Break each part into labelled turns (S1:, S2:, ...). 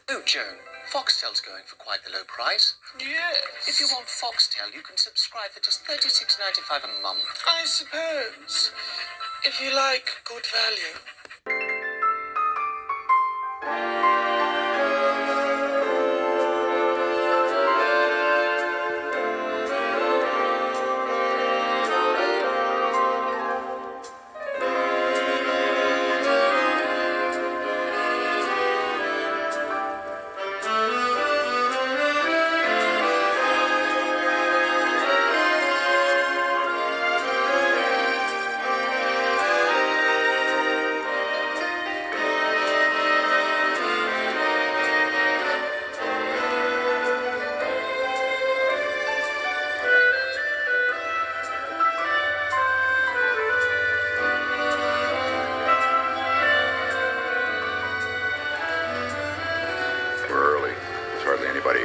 S1: Oh, Joan, Foxtel's going for quite the low price.
S2: Yes.
S1: If you want Foxtel, you can subscribe for just $36.95 a month.
S2: I suppose. If you like good value.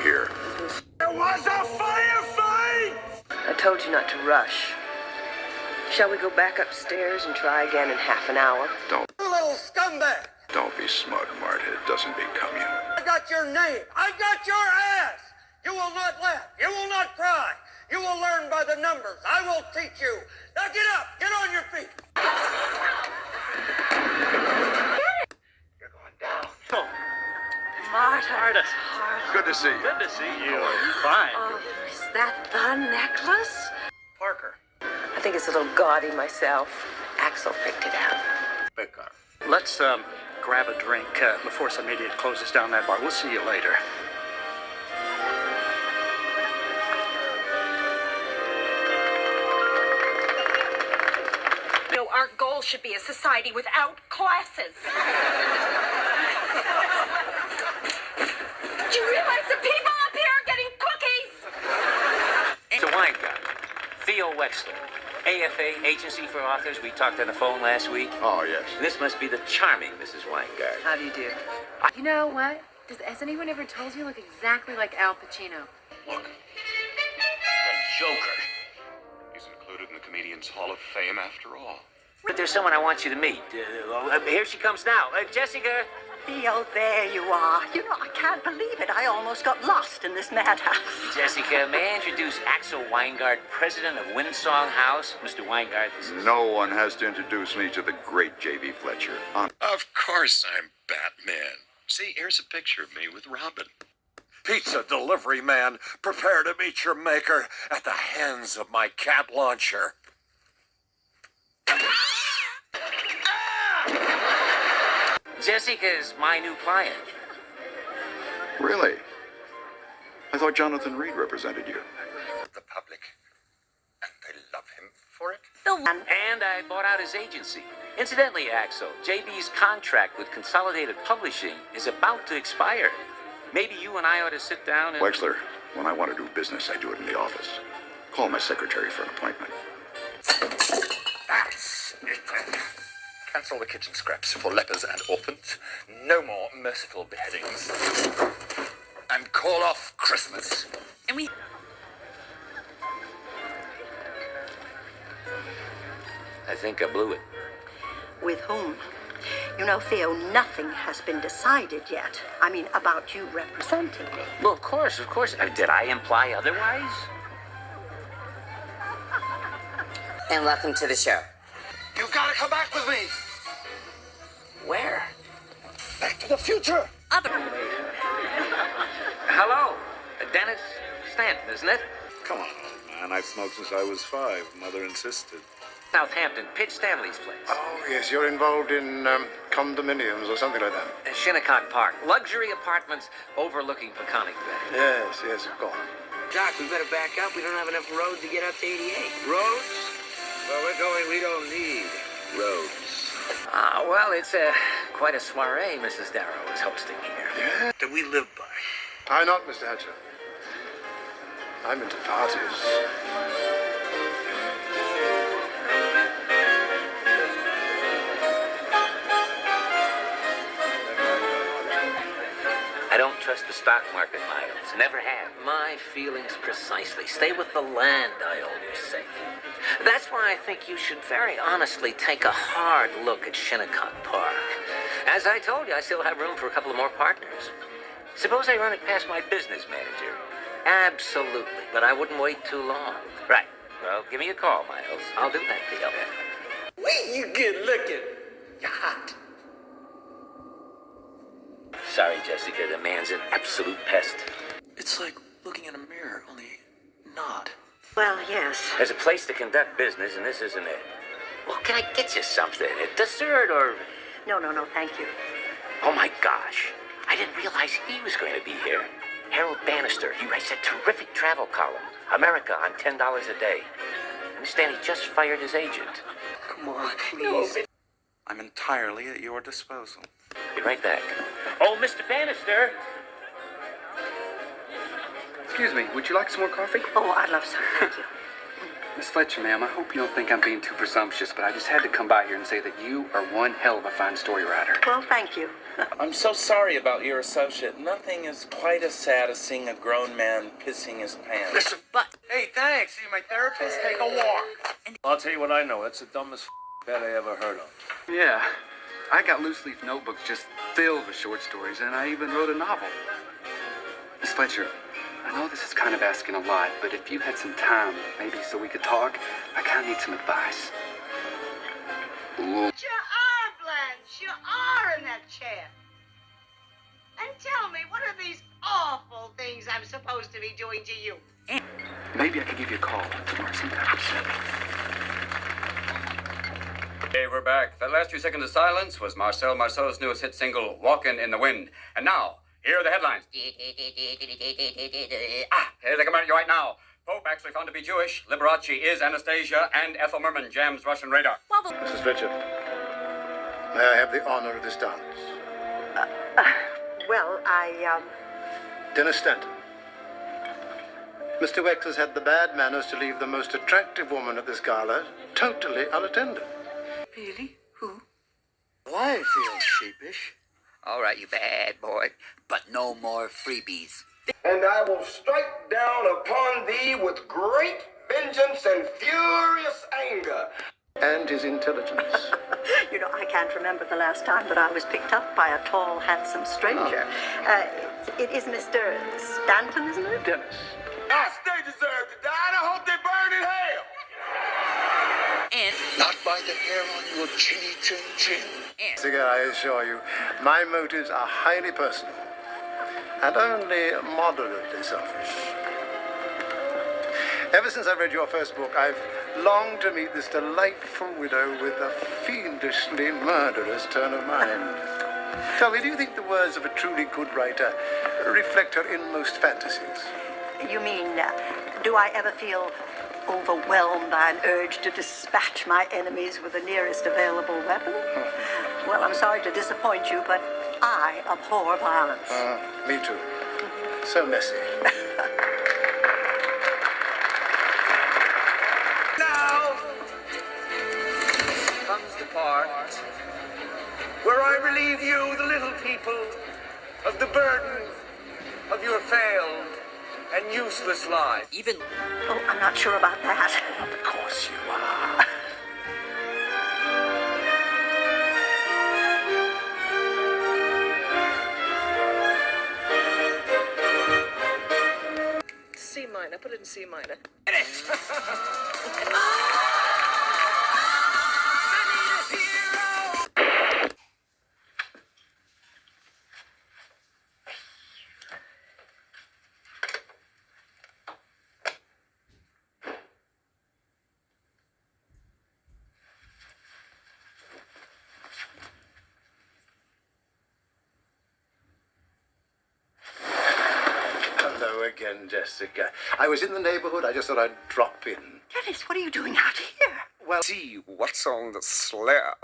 S3: Here.
S4: There was a firefight!
S5: I told you not to rush. Shall we go back upstairs and try again in half an hour?
S3: Don't.
S4: You little scumbag!
S3: Don't be smug, Marta. It doesn't become you.
S4: I got your name. I got your ass! You will not laugh. You will not cry. You will learn by the numbers. I will teach you. Now get up. Get on your feet. You're going down.
S6: Oh,
S5: Marta.
S3: Good to see you.
S6: good to see you. Fine.
S5: Oh, is that the necklace?
S6: Parker.
S5: I think it's a little gaudy myself. Axel picked it out.
S6: Baker. Let's grab a drink before some idiot closes down that bar. We'll see you later.
S7: No, our goal should be a society without classes. Do you realize the people up here are getting cookies?
S8: Mr. Weingart, Theo Wexler, AFA, Agency for Authors. We talked on the phone last week.
S3: Oh, yes.
S8: This must be the charming Mrs. Weingart.
S5: How do you do?
S9: You know what? Has anyone ever told you look exactly like Al Pacino?
S10: Look, the Joker. He's included in the Comedians Hall of Fame after all.
S8: But there's someone I want you to meet. Here she comes now. Jessica.
S11: Theo, there you are. You know, I can't believe it. I almost got lost in this madhouse.
S8: Jessica, may I introduce Axel Weingart, president of Windsong House? Mr. Weingart, this is...
S3: No one has to introduce me to the great J.B. Fletcher.
S10: Of course I'm Batman. See, here's a picture of me with Robin.
S4: Pizza delivery man, prepare to meet your maker at the hands of my cat launcher.
S8: Jessica is my new client.
S3: Really? I thought Jonathan Reed represented you.
S10: The public. And they love him for it.
S8: And I bought out his agency. Incidentally, Axel, JB's contract with Consolidated Publishing is about to expire. Maybe you and I ought to sit down and...
S3: Wexler, when I want to do business, I do it in the office. Call my secretary for an appointment.
S10: That's it. Cancel the kitchen scraps for lepers and orphans. No more merciful beheadings. And call off Christmas.
S7: And we...
S8: I think I blew it.
S11: With whom? You know, Theo, nothing has been decided yet. I mean, about you representing me.
S8: Well, of course. Did I imply otherwise?
S5: And welcome to the show.
S4: You've got to come back with me.
S8: Where?
S4: Back to the future.
S8: Hello, Dennis Stanton, isn't it?
S12: Come on, old man. I've smoked since I was 5. Mother insisted.
S8: Southampton, Pitch Stanley's place.
S12: Oh, yes, you're involved in condominiums or something like that.
S8: Shinnecock Park. Luxury apartments overlooking Peconic Bay.
S12: Yes, go on.
S5: Doc, we better back up. We don't have enough road to get up to 88.
S4: Roads? Where we're going, we don't need roads.
S8: Well, it's quite a soiree Mrs. Darrow is hosting here.
S12: Yeah?
S10: That we live by.
S12: I not, Mr. Hatcher. I'm into parties.
S8: I don't trust the stock market, Miles. Never have. My feelings precisely. Stay with the land, I always say. That's why I think you should very honestly take a hard look at Shinnecock Park. As I told you, I still have room for a couple of more partners. Suppose I run it past my business manager. Absolutely, but I wouldn't wait too long. Right. Well, give me a call, Miles. I'll do that deal.
S4: Wait, you get looking. You're hot.
S8: Sorry, Jessica, the man's an absolute pest.
S2: It's like looking in a mirror, only not.
S11: Well, yes.
S8: There's a place to conduct business, and this isn't it. Well, can I get you something? A dessert or...
S11: No, thank you.
S8: Oh, my gosh. I didn't realize he was going to be here. Harold Bannister. He writes a terrific travel column. America on $10 a day. I understand he just fired his agent.
S2: Come on, please. I'm entirely at your disposal.
S8: Be right back. Oh, Mr. Bannister!
S6: Excuse me, would you like some more coffee?
S11: Oh, I'd love some, thank you.
S6: Miss Fletcher, ma'am, I hope you don't think I'm being too presumptuous, but I just had to come by here and say that you are one hell of a fine story writer.
S11: Well, thank you.
S2: I'm so sorry about your associate. Nothing is quite as sad as seeing a grown man pissing his pants.
S10: Listen,
S4: Hey, thanks. See my therapist? Take a walk.
S10: I'll tell you what I know. That's the dumbest bet I ever heard of.
S6: Yeah, I got loose leaf notebooks just filled with short stories, and I even wrote a novel. Miss Fletcher, I know this is kind of asking a lot, but if you had some time, maybe so we could talk, I kind of need some advice.
S13: You are, Blanche. You are in that chair. And tell me, what are these awful things I'm supposed to be doing to you?
S6: Maybe I could give you a call tomorrow sometime.
S14: Hey, we're back. That last few seconds of silence was Marcel Marceau's newest hit single, Walkin' in the Wind. And now, here are the headlines. Here they come at you right now. Pope actually found to be Jewish. Liberace is Anastasia, and Ethel Merman jams Russian radar.
S12: Mrs. Fletcher, may I have the honor of this dance?
S11: Well,
S12: Dennis Stanton. Mr. Wex has had the bad manners to leave the most attractive woman at this gala totally unattended.
S11: Really? Who?
S4: Why feel sheepish?
S8: All right, you bad boy. But no more freebies.
S4: And I will strike down upon thee with great vengeance and furious anger.
S12: And his intelligence.
S11: You know, I can't remember the last time that I was picked up by a tall, handsome stranger. It is Mr. Stanton, isn't it?
S12: Dennis.
S4: They deserve to die, and I hope they burn in hell.
S3: Not by the hair on your chinny chin chin.
S12: Jessica, I assure you, my motives are highly personal and only moderately selfish. Ever since I read your first book, I've longed to meet this delightful widow with a fiendishly murderous turn of mind. Tell me, do you think the words of a truly good writer reflect her inmost fantasies?
S11: You mean, do I ever feel overwhelmed by an urge to dispatch my enemies with the nearest available weapon? Well, I'm sorry to disappoint you, but I abhor violence.
S12: Me too. So messy.
S4: Now comes the part where I relieve you, the little people, of the burden of your failed and useless life.
S11: Oh, I'm not sure about that.
S12: Of course you are.
S5: C minor. Put it in C minor.
S12: Hello again, Jessica. I was in the neighborhood. I just thought I'd drop in.
S11: Dennis, what are you doing out here?
S12: Well,
S2: See what's on the slab.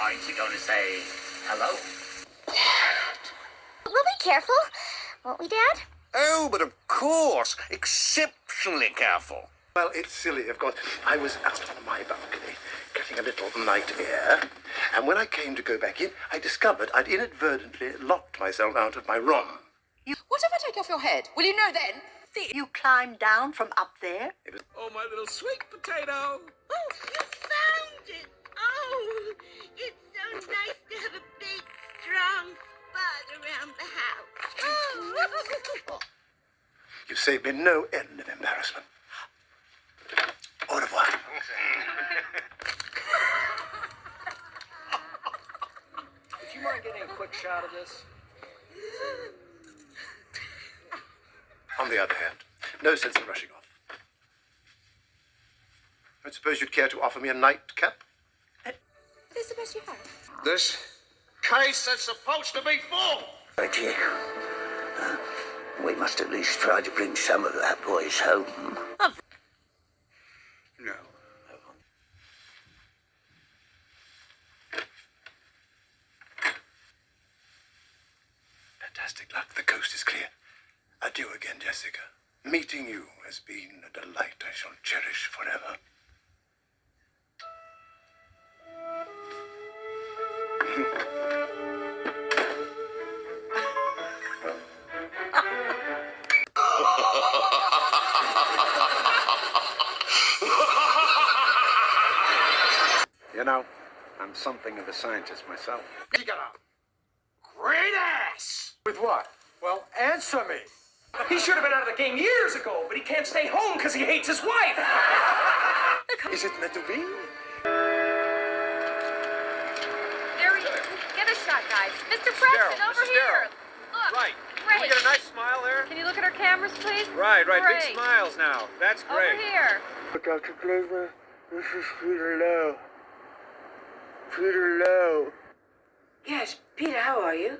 S8: Aren't you going to say hello?
S13: We'll be careful, won't we, Dad?
S3: Oh, but of course, exceptionally careful.
S12: well, it's silly, of course. I was out on my balcony, getting a little night air, and when I came to go back in, I discovered I'd inadvertently locked myself out of my room.
S9: What if I take off your head? Will you know then?
S11: You climbed down from up there?
S2: Oh, my little sweet potato.
S13: Oh, you found it. Oh, it's so nice to have a big, strong spot around the house.
S12: You've saved me no end of embarrassment. Au revoir.
S15: Would you mind getting a quick shot of this?
S12: On the other hand, no sense in rushing off. I suppose you'd care to offer me a nightcap?
S9: This is the best you have.
S4: This case is supposed to be full.
S16: Reggie, we must at least try to bring some of our boys home.
S12: No. Fantastic luck. The coast is clear. Adieu again, Jessica. Meeting you has been a delight I shall cherish forever.
S15: You know, I'm something of a scientist myself.
S4: You got a great ass.
S15: With what? Well, answer me. He should have been out of the game years ago, but he can't stay home because he hates his wife. Is it meant to be?
S9: There he is. Get a shot, guys. Mr. Preston, over here. Look.
S15: Right.
S9: Great.
S15: Can we get a nice smile there?
S9: Can you look at our cameras, please?
S15: Right.
S9: Great.
S15: Big smiles now. That's great.
S9: Over here.
S12: Dr. Glazer, this is Peter Lowe. Peter Lowe.
S5: Yes, Peter, how are you?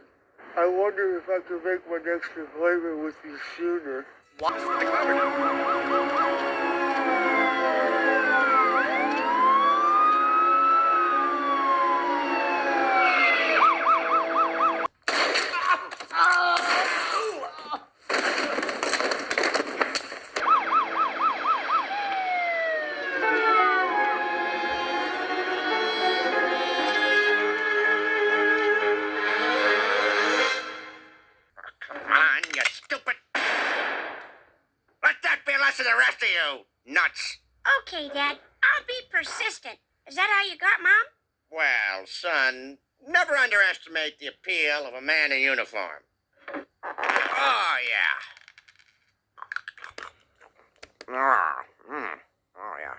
S12: I wonder if I could make my next appointment with you sooner.
S4: Come on, you stupid. Let that be a lesson to the rest of you, nuts.
S13: Okay, Dad. I'll be persistent. Is that how you got, Mom?
S4: Well, son, never underestimate the appeal of a man in uniform. Oh, yeah. Oh, yeah.